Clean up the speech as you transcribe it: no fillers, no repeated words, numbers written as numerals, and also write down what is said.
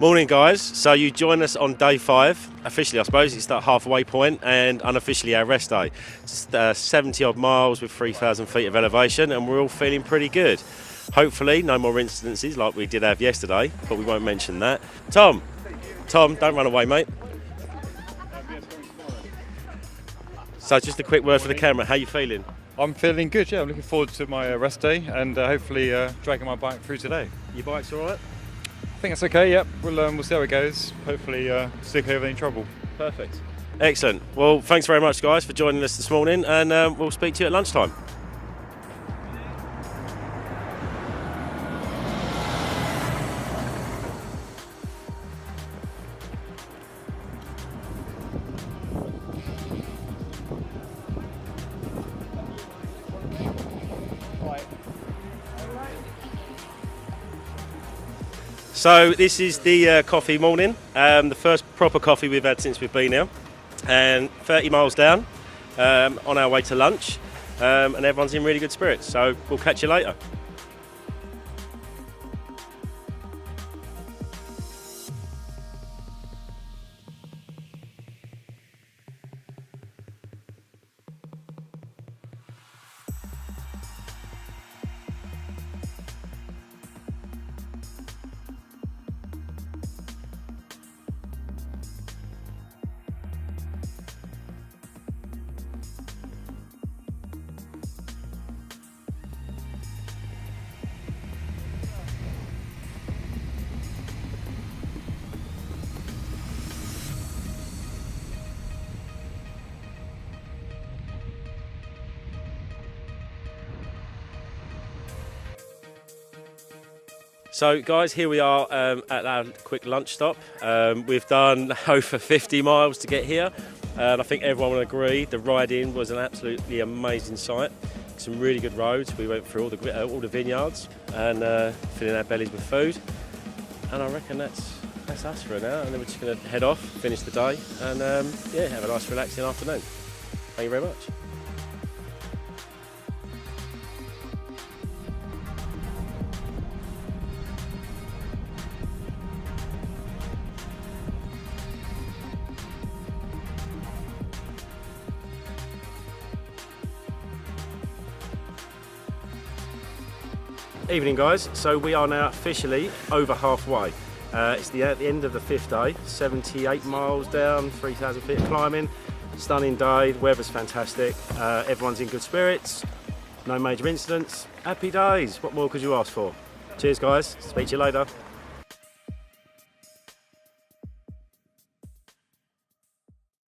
Morning guys, so you join us on day 5, officially I suppose it's that halfway point and unofficially our rest day. It's 70 odd miles with 3,000 feet of elevation and we're all feeling pretty good. Hopefully no more incidences like we did have yesterday, but we won't mention that. Tom, don't run away mate. So just a quick word for the camera, how you feeling? I'm feeling good, yeah. I'm looking forward to my rest day and hopefully dragging my bike through today. Your bike's alright? I think that's okay, yep. We'll see how it goes. Hopefully stay clear of any trouble. Perfect. Excellent. Well, thanks very much guys for joining us this morning and we'll speak to you at lunchtime. So this is the coffee morning, the first proper coffee we've had since we've been here, and 30 miles down on our way to lunch, and everyone's in really good spirits, so we'll catch you later. So guys, here we are at our quick lunch stop. We've done over 50 miles to get here, and I think everyone will agree the ride in was an absolutely amazing sight. Some really good roads. We went through all the vineyards and filling our bellies with food. And I reckon that's us for now. And then we're just going to head off, finish the day, and yeah, have a nice relaxing afternoon. Thank you very much. Evening guys, so we are now officially over halfway. It's at the end of the 5th day, 78 miles down, 3,000 feet of climbing, stunning day, the weather's fantastic, everyone's in good spirits, no major incidents, happy days, what more could you ask for? Cheers guys, speak to you later.